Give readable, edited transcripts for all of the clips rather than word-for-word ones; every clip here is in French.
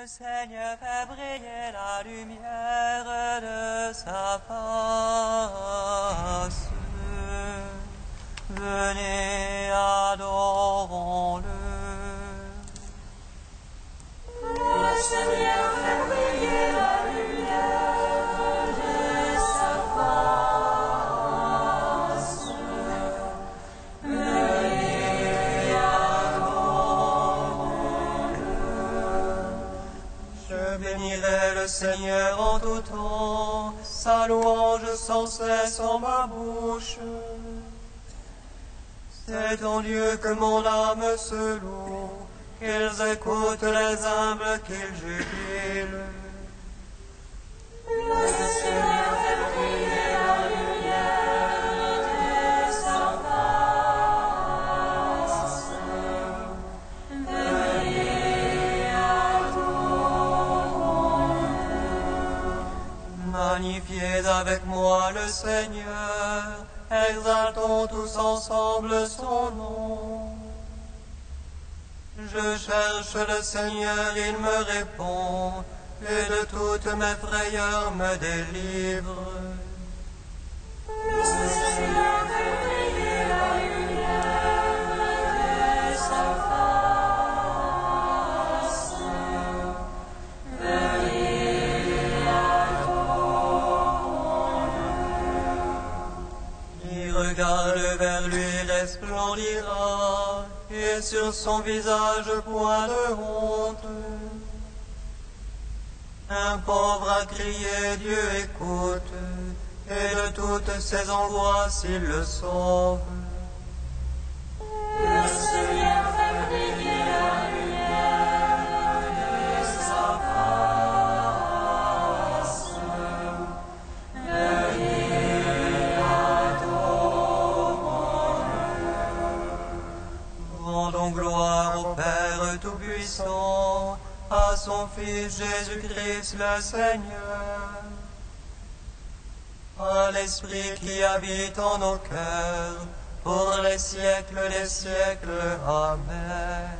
Le Seigneur fait briller la lumière de sa face. Venez, adorons-le. Le Seigneur fait briller la lumière de sa face. Venez, adorons-le. Je bénirai le Seigneur en tout temps, sa louange sans cesse en ma bouche. C'est en Dieu que mon âme se loue, qu'ils écoutent les humbles, qu'ils jubilent. Le Seigneur fait briller la lumière de sa face. Venez, adorons-le. Magnifiez avec moi le Seigneur, exaltons tous ensemble son nom. Je cherche le Seigneur, il me répond, et de toutes mes frayeurs me délivre. Le Seigneur fait briller la lumière de sa face. Venez, adorons-le. Qui regarde vers lui resplendira, et sur son visage point de honte. Un pauvre a crié, Dieu écoute, et de toutes ses angoisses il le sauve. Le Seigneur fait briller la lumière de sa face. Venez, adorons-le. Rendons gloire au Père Tout-Puissant, à son Fils Jésus-Christ le Seigneur, à l'Esprit qui habite en nos cœurs, pour les siècles des siècles. Amen.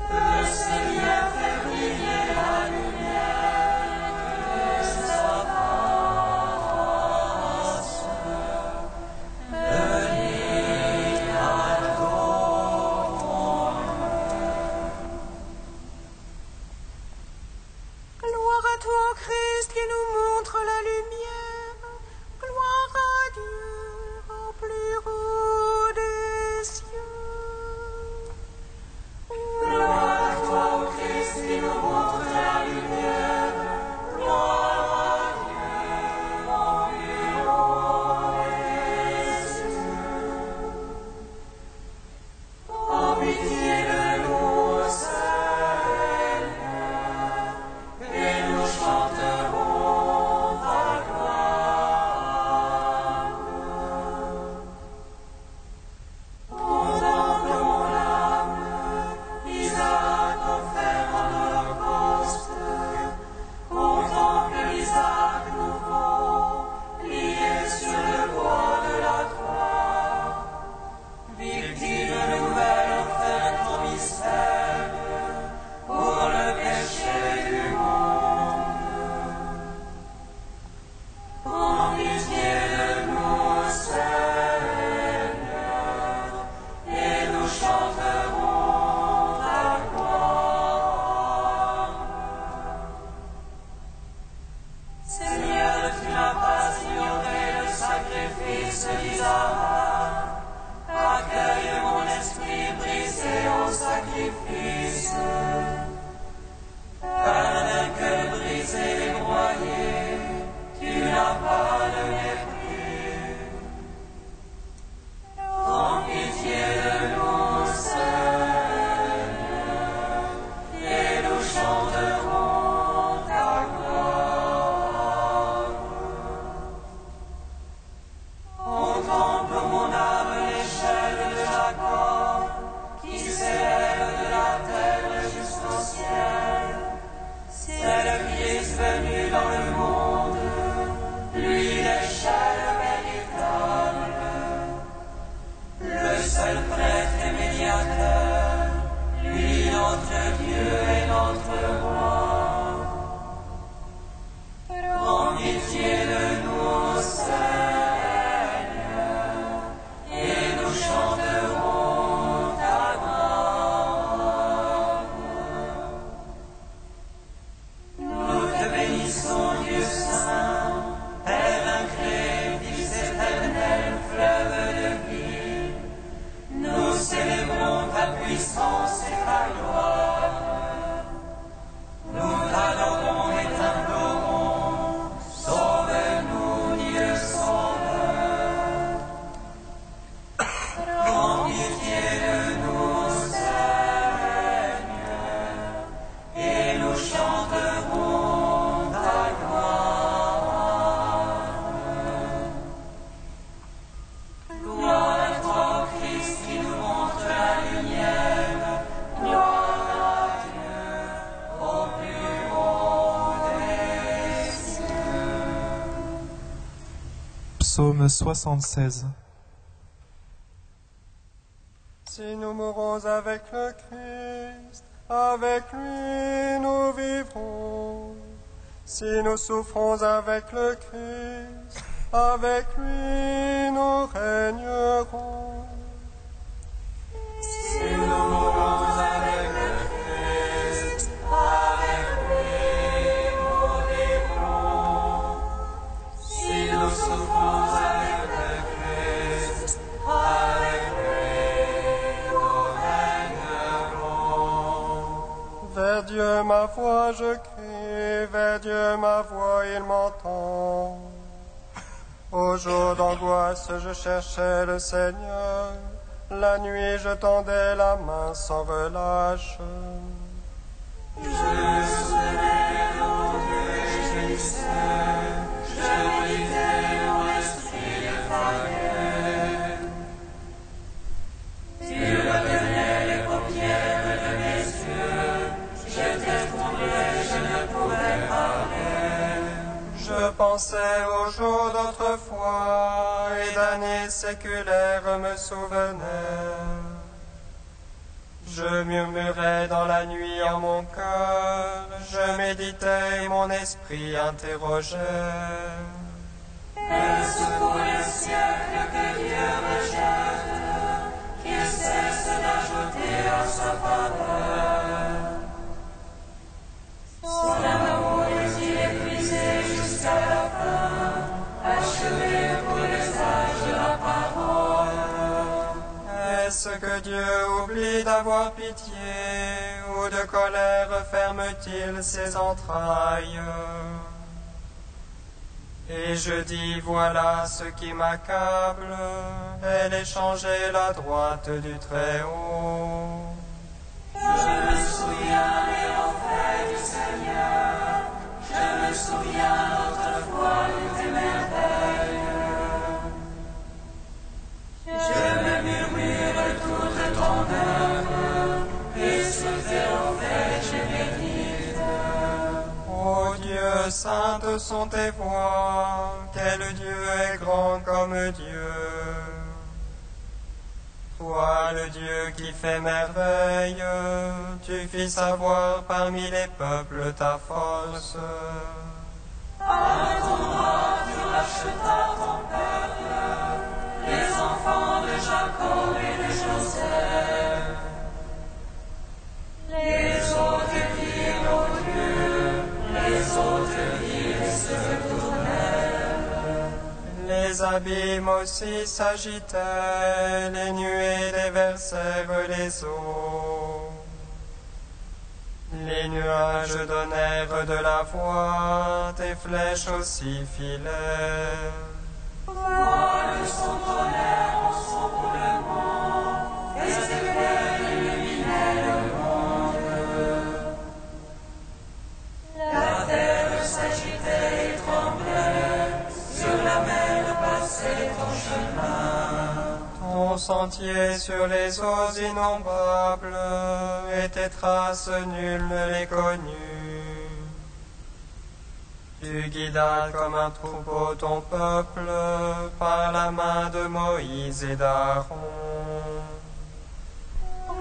Le Seigneur fait briller la lumière de sa face. Venez, adorons-le. Gloire à toi, Christ, qui nous montre la lumière. Gloire à Dieu, au plus haut des cieux. Gloire à toi, Christ, qui nous montre la lumière. Psaume 76. Si nous mourons avec le Christ, avec lui nous vivrons. Si nous souffrons avec le Christ, avec lui nous régnerons. Si nous mourons avec le Christ, avec lui nous vivrons. Si nous souffrons avec le Christ, avec lui nous régnerons. Vers Dieu ma voix je crie, vers Dieu ma voix il m'entend. Au jour d'angoisse je cherchais le Seigneur, la nuit je tendais la main sans relâche. Je me souvenais de mon Dieu et gémissais, je méditais, mon esprit défaillait. Tu retenais les paupières de mes yeux, j'étais troublé, je ne pouvais parler. Je pensais aux jours d'autrefois et d'années séculaires me souvenaient. Je murmurais dans la nuit en mon cœur, je méditais et mon esprit interrogeait. Est-ce pour les siècles que Dieu rejette, qu'il cesse d'ajouter à sa faveur? Son amour est-il épuisé jusqu'à la fin, achevé pour les âges de la parole? Est-ce que Dieu oublie d'avoir pitié ou de colère ferme-t-il ses entrailles? Et je dis, voilà ce qui m'accable, elle est changée la droite du Très-Haut. Je me souviens des faits du Seigneur, je me souviens autrefois de tes merveilles. Je me murmure toute ton œuvre, et sur tes hauts faits je médite. Ô Dieu, saintes sont tes voies, quel Dieu est grand comme Dieu. Toi, le Dieu qui fait merveille, tu fis savoir parmi les peuples ta force. Avec ton bras tu rachetas ton peuple, les enfants de Jacob et de Joseph. Les autres virent, ô Dieu, les autres virent se tournèrent. Les abîmes aussi s'agitaient, les nuées déversèrent les eaux. Les nuages donnèrent de la voix, tes flèches aussi filèrent. Vois son tonnerre en son roulement, et ses éclairs illuminaient le monde. La terre s'agitait et tremblait, sur la mer passait ton chemin. Ton sentier sur les eaux innombrables, et tes traces nul ne les connut. Tu guidas comme un troupeau ton peuple, par la main de Moïse et d'Aaron.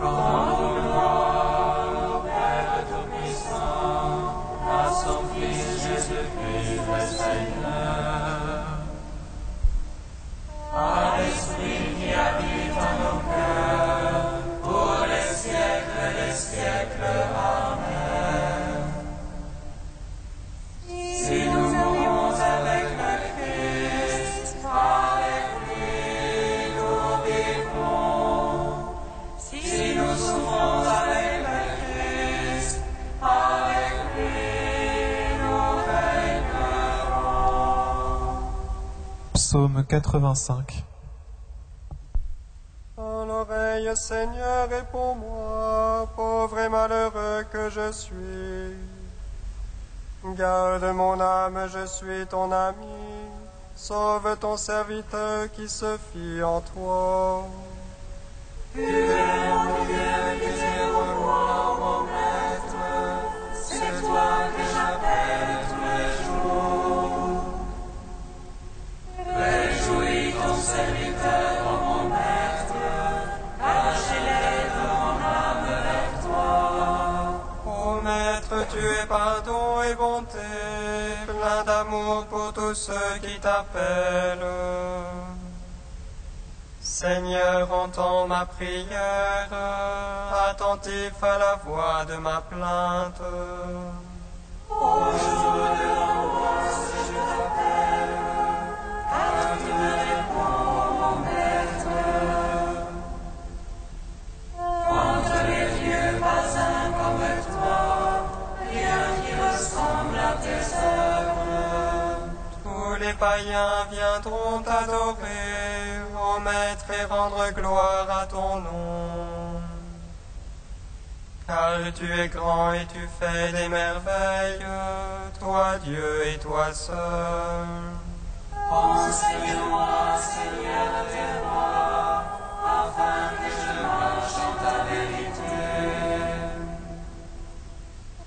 Rendons gloire au Père Tout-Puissant, à son Fils Jésus-Christ le Seigneur, à l'Esprit qui habite en nos cœurs, pour les siècles des siècles. Amen. Si nous mourons avec le Christ, avec lui nous vivrons. Si nous souffrons avec le Christ, avec lui nous régnerons. Psaume 85. Dans l'oreille, Seigneur, réponds-moi, pauvre et malheureux que je suis. Garde mon âme, je suis ton ami. Sauve ton serviteur qui se fie en toi. Tu es mon Dieu, tu es mon roi, mon maître. C'est toi que j'appelle tous les jours. Les jours tu es pardon et bonté, plein d'amour pour tous ceux qui t'appellent. Seigneur, entends ma prière, attentif à la voix de ma plainte. Au jour de l'angoisse, je t'appelle, car tu me réponds, mon Maître. Entre les dieux, pas un comme toi, rien qui ressemble à tes œuvres. Tous les païens viendront t'adorer, ô Maître, et rendre gloire à ton nom. Car tu es grand et tu fais des merveilles, toi Dieu et toi seul. Enseigne-moi, Seigneur, tes voies, afin que je marche en ta vérité.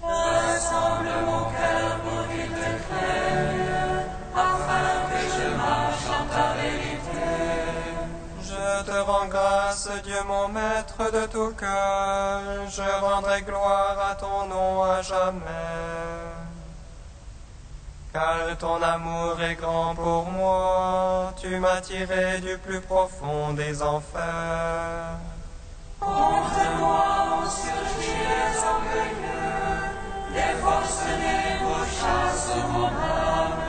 Ressemble mon cœur pour qu'il te craigne, afin que je marche en ta vérité. Je te rends grâce, Dieu mon Maître de tout cœur, je rendrai gloire à ton nom à jamais. Car ton amour est grand pour moi, tu m'as tiré du plus profond des enfers. Contre moi ont surgi les orgueilleux, les forcenés pourchassent mon âme.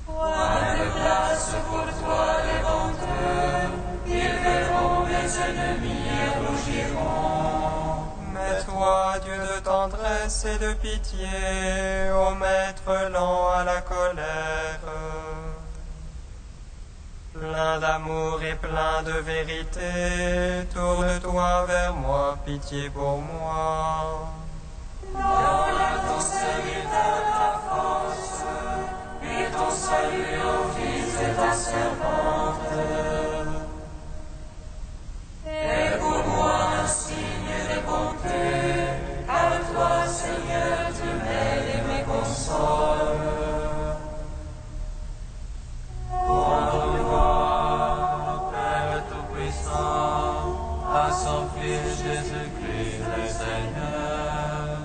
Point de place pour toi les honteux, ils verront mes ennemis et rougiront. Mais toi, Dieu de tendresse et de pitié, ô Maître lent à la colère, plein d'amour et plein de vérité, tourne-toi vers moi, pitié pour moi. Donne à ton serviteur ta force, et ton salut au fils de ta servante. Et pour moi un signe de bonté, car toi, Seigneur, tu m'aides et me consoles. Rendre gloire au Père Tout-Puissant, à son Fils Jésus-Christ le Seigneur.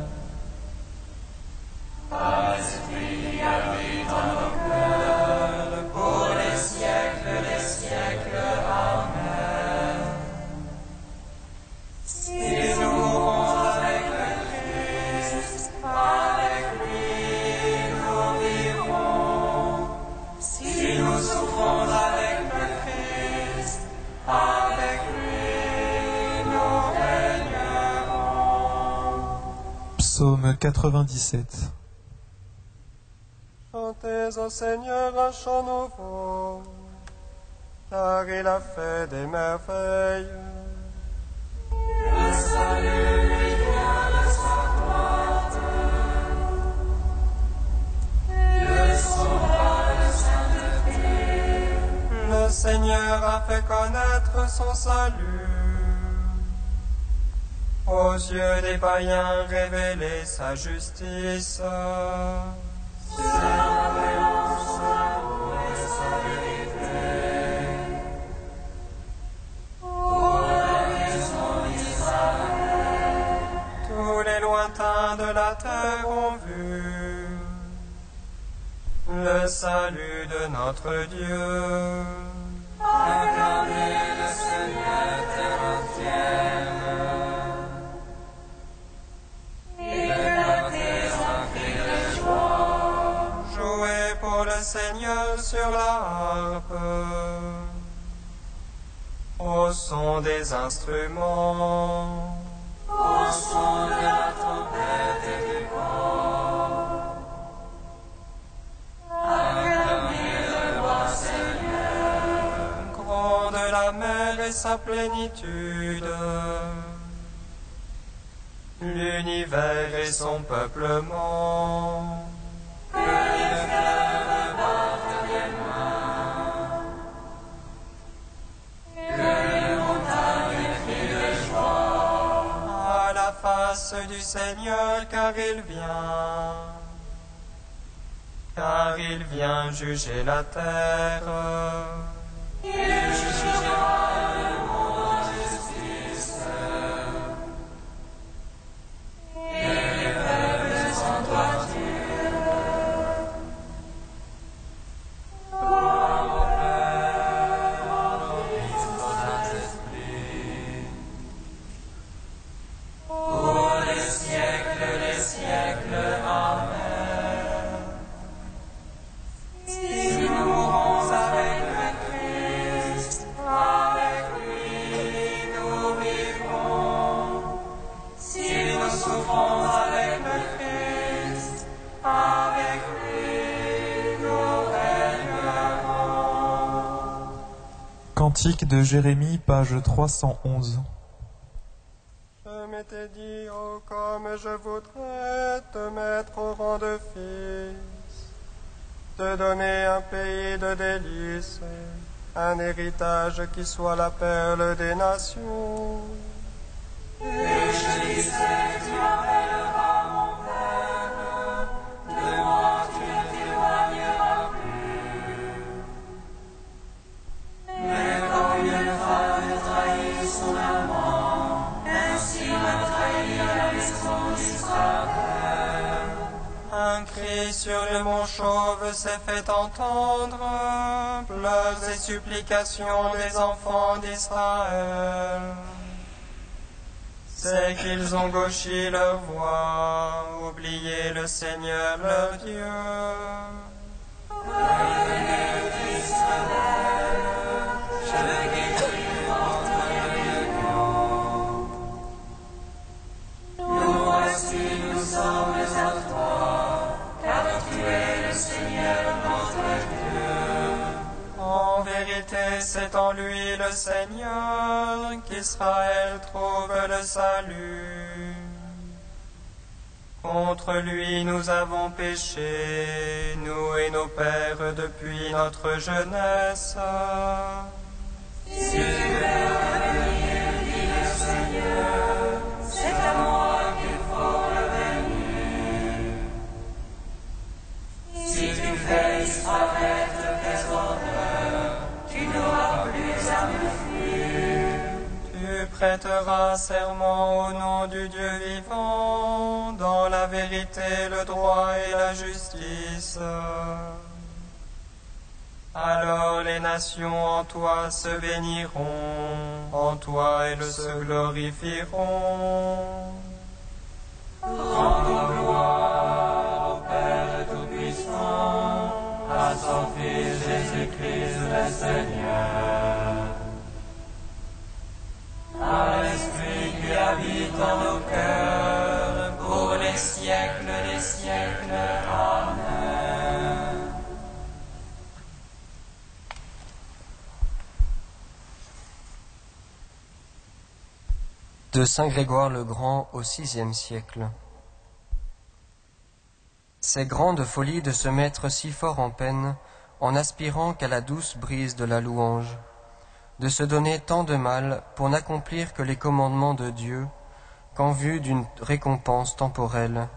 À l'Esprit qui habite dans nos cœurs, pour les siècles des siècles. Amen. Si nous mourons avec le Christ, avec lui nous vivrons. Si nous souffrons avec le Christ, avec lui nous régnerons. Psaume 97. Chantez au Seigneur un chant nouveau, car il a fait des merveilles. Le salut lui vient de sa droite, de son bras de sainteté. Le Seigneur a fait connaître son salut, aux yeux des païens révéler sa justice. Tous les lointains de la terre ont vu le salut de notre Dieu. Acclamez le Seigneur terre entière, et la terre en crie de joie. Jouez pour le Seigneur sur la harpe, au son des instruments. Au son de la trompette et du cor, acclamez le roi Seigneur. Gronde la mer et sa plénitude, l'univers et son peuplement. Que les fleuves battent des mains, que les montagnes crient de joie. À la face du Seigneur, car il vient juger la terre. Il jugera le monde en justice, Cantique de Jérémie, page 311. Je m'étais dit, oh, comme je voudrais te mettre au rang de fils, te donner un pays de délices, un héritage qui soit la perle des nations. Et je disais, tu m'appelleras mon père, de moi tu ne t'éloigneras plus. Mais comme une femme trahit son amant, ainsi me trahit la maison d'Israël. Un cri sur le mont Chauve s'est fait entendre, pleurs et supplications des enfants d'Israël. C'est qu'ils ont gauchi leur voie, oublié le Seigneur leur Dieu. Revenez d'Israël, je veux guérir votre réunion. Nous voici, nous sommes à toi, car tu es le Seigneur notre Dieu. En vérité, c'est en lui le Seigneur qu'Israël trouve le salut. Contre lui nous avons péché, nous et nos pères depuis notre jeunesse. Si tu veux revenir, dit le Seigneur, c'est à moi qu'il faut revenir. Si tu fais disparaître tes horreurs, tu n'auras plus à me fuir. Tu prêteras serment au nom du Dieu vivant, dans la vérité, le droit et la justice. Alors les nations en toi se béniront, en toi elles se glorifieront. Rendons gloire au Père Tout-Puissant, à son Fils Jésus-Christ le Seigneur. À l'Esprit qui habite en nos cœurs, pour les siècles des siècles. Amen. De Saint Grégoire le Grand au VIe siècle. C'est grande folie de se mettre si fort en peine en aspirant qu'à la douce brise de la louange, de se donner tant de mal pour n'accomplir que les commandements de Dieu qu'en vue d'une récompense temporelle.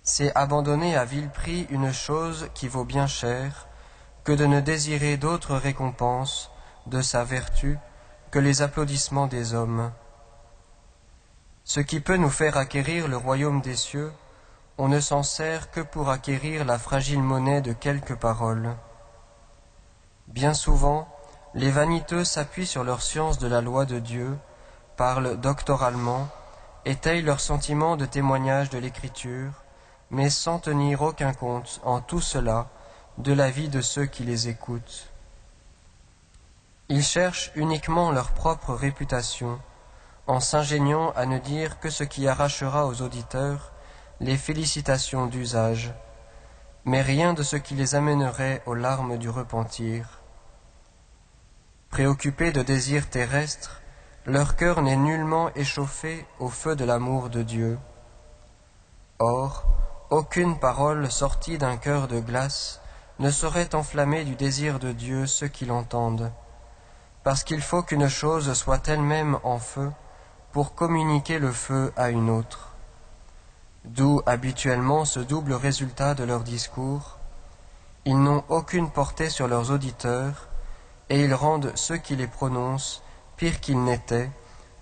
C'est abandonner à vil prix une chose qui vaut bien cher que de ne désirer d'autre récompense de sa vertu que les applaudissements des hommes. Ce qui peut nous faire acquérir le royaume des cieux, on ne s'en sert que pour acquérir la fragile monnaie de quelques paroles. Bien souvent, les vaniteux s'appuient sur leur science de la loi de Dieu, parlent doctoralement, étayent leurs sentiments de témoignage de l'Écriture, mais sans tenir aucun compte en tout cela de la vie de ceux qui les écoutent. Ils cherchent uniquement leur propre réputation, en s'ingéniant à ne dire que ce qui arrachera aux auditeurs les félicitations d'usage, mais rien de ce qui les amènerait aux larmes du repentir. Préoccupés de désirs terrestres, leur cœur n'est nullement échauffé au feu de l'amour de Dieu. Or, aucune parole sortie d'un cœur de glace ne saurait enflammer du désir de Dieu ceux qui l'entendent, parce qu'il faut qu'une chose soit elle-même en feu pour communiquer le feu à une autre. D'où habituellement ce double résultat de leurs discours. Ils n'ont aucune portée sur leurs auditeurs, et ils rendent ceux qui les prononcent pires qu'ils n'étaient,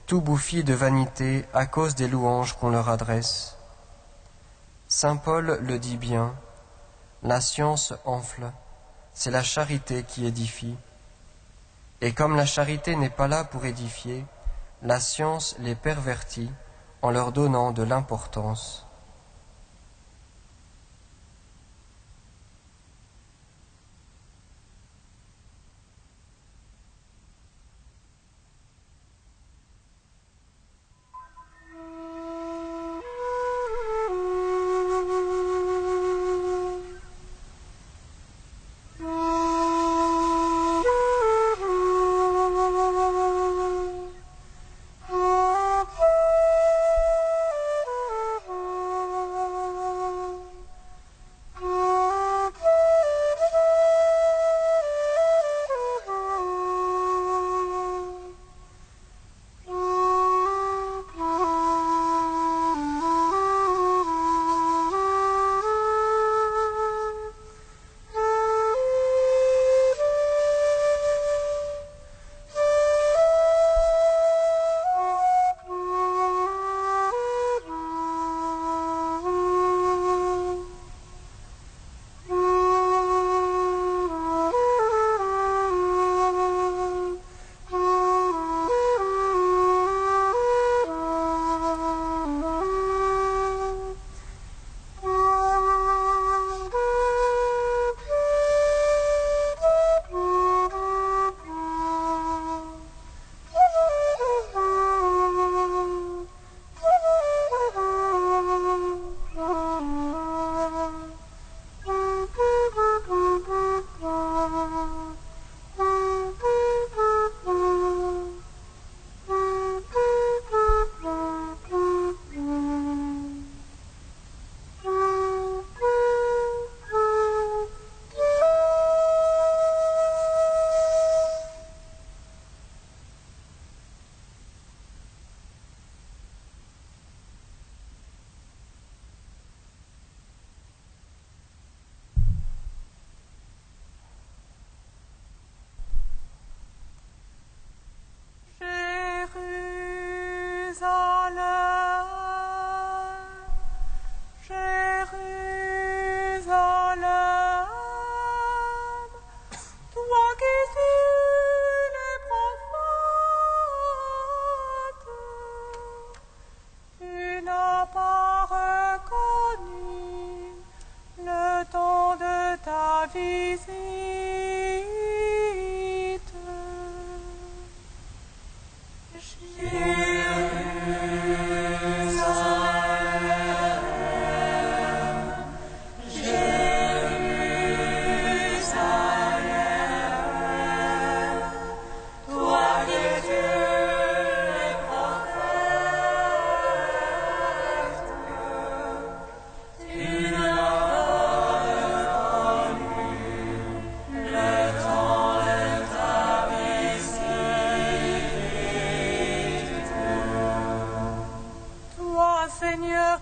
tout bouffis de vanité à cause des louanges qu'on leur adresse. Saint Paul le dit bien, la science enfle, c'est la charité qui édifie. Et comme la charité n'est pas là pour édifier, la science les pervertit en leur donnant de l'importance.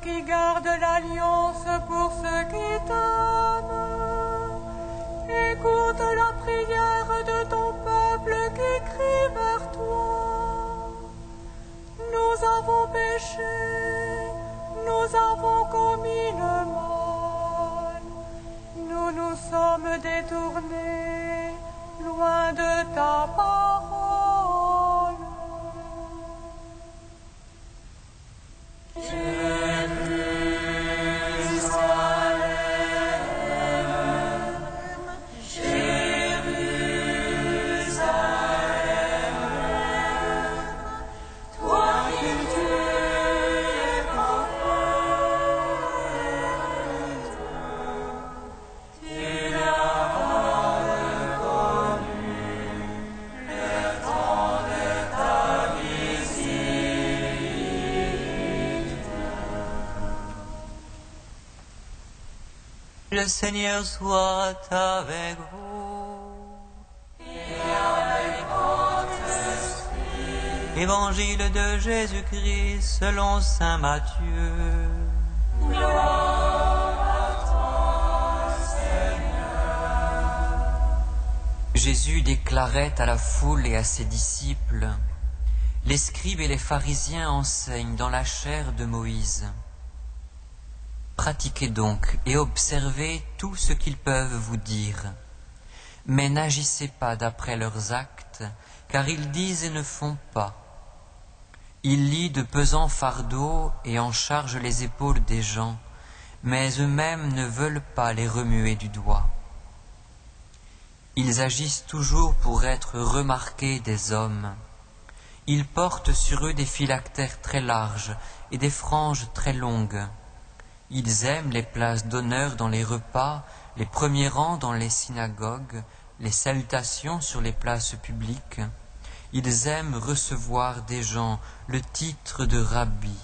qui garde l'alliance pour ceux qui t'aiment. Écoute la prière de ton peuple qui crie vers toi. Nous avons péché, nous avons commis le mal. Nous nous sommes détournés loin de ta parole. Le Seigneur soit avec vous. Et avec votre esprit. Évangile de Jésus-Christ selon saint Matthieu. Gloire à toi, Seigneur. Jésus déclarait à la foule et à ses disciples: les scribes et les pharisiens enseignent dans la chair de Moïse. Pratiquez donc et observez tout ce qu'ils peuvent vous dire. Mais n'agissez pas d'après leurs actes, car ils disent et ne font pas. Ils lient de pesants fardeaux et en chargent les épaules des gens, mais eux-mêmes ne veulent pas les remuer du doigt. Ils agissent toujours pour être remarqués des hommes. Ils portent sur eux des phylactères très larges et des franges très longues. Ils aiment les places d'honneur dans les repas, les premiers rangs dans les synagogues, les salutations sur les places publiques. Ils aiment recevoir des gens le titre de rabbi.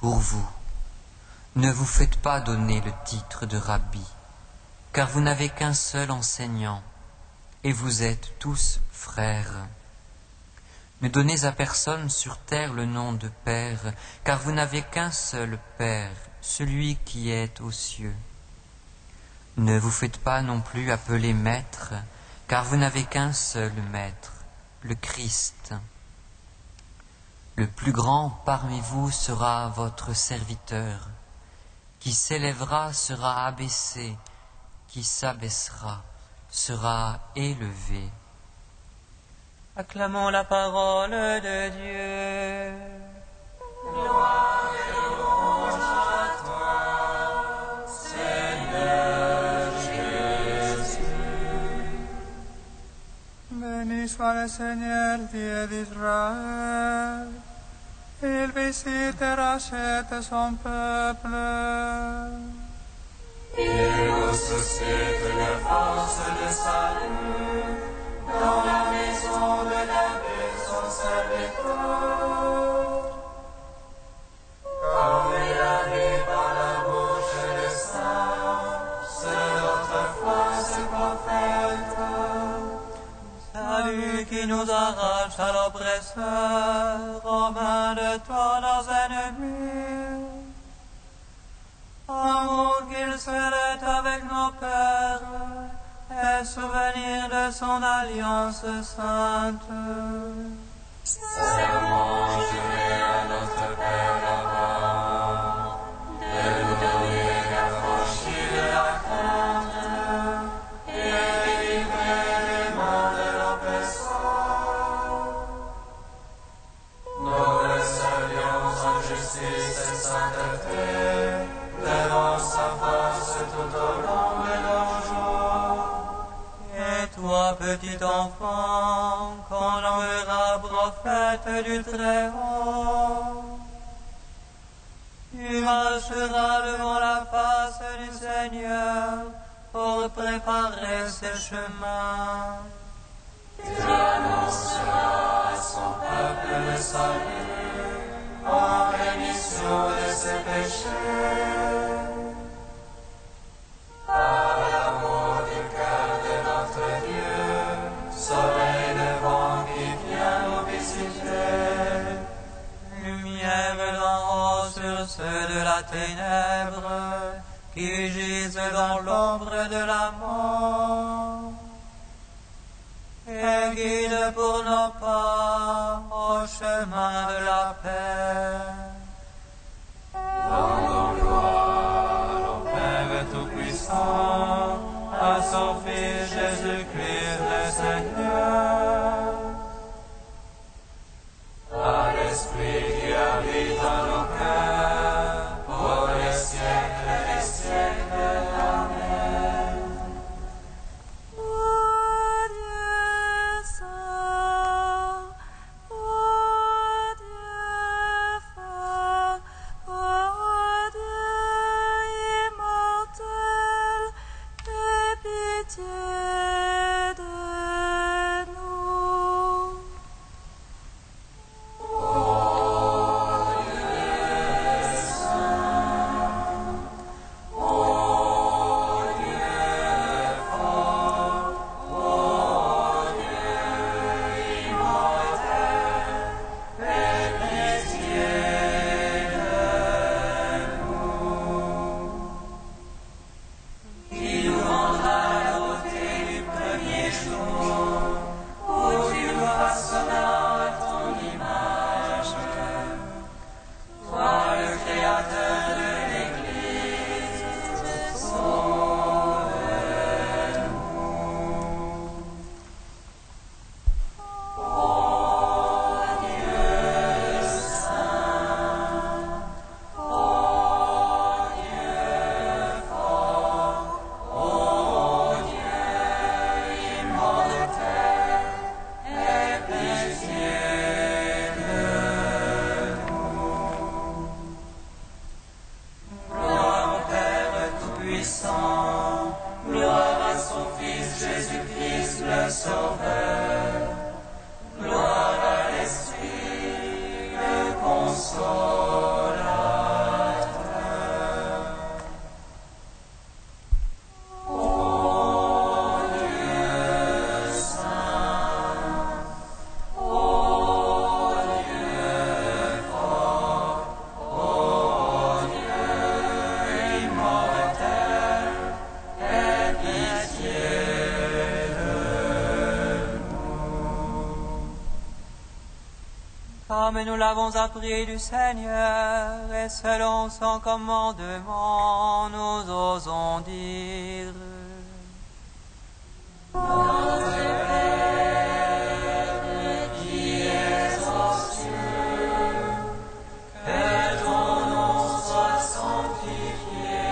Pour vous, ne vous faites pas donner le titre de rabbi, car vous n'avez qu'un seul enseignant, et vous êtes tous frères. Ne donnez à personne sur terre le nom de Père, car vous n'avez qu'un seul Père, celui qui est aux cieux. Ne vous faites pas non plus appeler Maître, car vous n'avez qu'un seul Maître, le Christ. Le plus grand parmi vous sera votre serviteur. Qui s'élèvera sera abaissé, qui s'abaissera sera élevé. Acclamons la parole de Dieu. Gloire et louange à toi, Seigneur Jésus. Béni soit le Seigneur, Dieu d'Israël. Il visite et rachète son peuple. Il ressuscite les forces de salut dans la maison de David, son serviteur. Comme il a dit par la bouche des saints, c'est notre foi, ce prophète. Salut qui nous arrache à l'oppresseur, aux mains de toi nos ennemis. Amour qu'il serait avec nos pères, et souvenir de son alliance sainte. Serment juré à notre Père Abraham, de nous donner l'affranchie de la crainte, et délivrer les mains de l'oppresseur. Nous le servions en justice et sainteté, devant sa face tout au long de nos jours. Et toi, petit enfant, qu'on nommera prophète du Très-Haut, tu marcheras devant la face du Seigneur pour préparer ses chemins. Tu annonceras à son peuple le salut, en rémission de ses péchés. Par l'amour du cœur de notre Dieu, soleil levant qui vient nous visiter. Lumière d'en haut ténèbres, qui gisent dans l'ombre de la mort, et guide pour nos pas au chemin de la paix. Rendons gloire au Père Tout-Puissant, à son Fils Jésus-Christ le Seigneur, à l'Esprit qui habite dans nos cœurs, pour les siècles des siècles. Amen. Ô Dieu saint, ô Dieu fort, ô Dieu immortel, aie pitié de nous. Qui nous rendra la beauté du premier jour, où tu nous façonnas à ton image. Toi, le Créateur de l'Église, sauve-nous. Ô Dieu saint, ô Dieu fort, ô Dieu immortel, aie pitié de nous. Gloire au Père Tout-Puissant, gloire à son Fils Jésus-Christ le Sauveur, gloire à l'Esprit le Consolateur. Ô Dieu saint, ô Dieu fort, ô Dieu immortel, aie pitié de nous. Comme nous l'avons appris du Seigneur, et selon son commandement, nous osons dire: Notre Père qui es aux cieux, que ton nom soit sanctifié,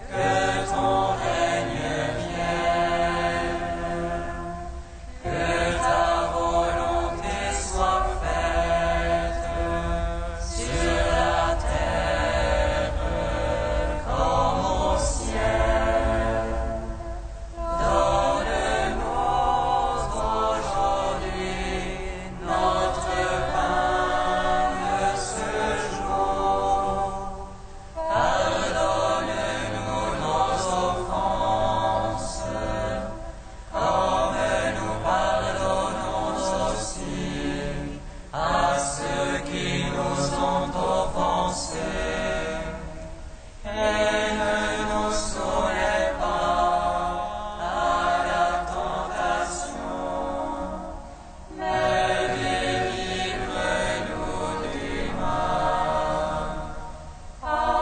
que ton règne vienne, que ta volonté soit faite sur la terre comme au ciel. Donne-nous aujourd'hui notre pain de ce jour. Pardonne-nous nos offenses, comme nous pardonnons aussi à ceux qui nous ont offensés. Et ne nous soumets pas à la tentation, mais délivre-nous du mal. Amen.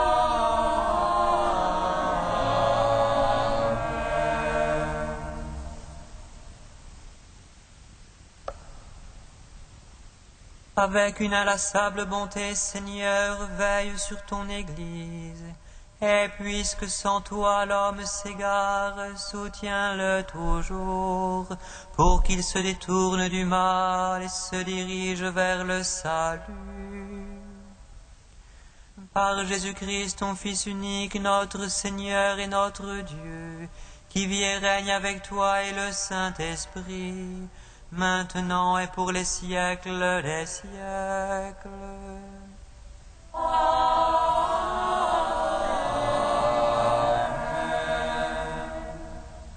Avec une inlassable bonté, Seigneur, veille sur ton Église, et puisque sans toi l'homme s'égare, soutiens-le toujours, pour qu'il se détourne du mal et se dirige vers le salut. Par Jésus-Christ, ton Fils unique, notre Seigneur et notre Dieu, qui vit et règne avec toi et le Saint-Esprit, maintenant et pour les siècles des siècles.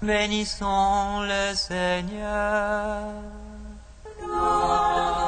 Bénissons le Seigneur. Gloire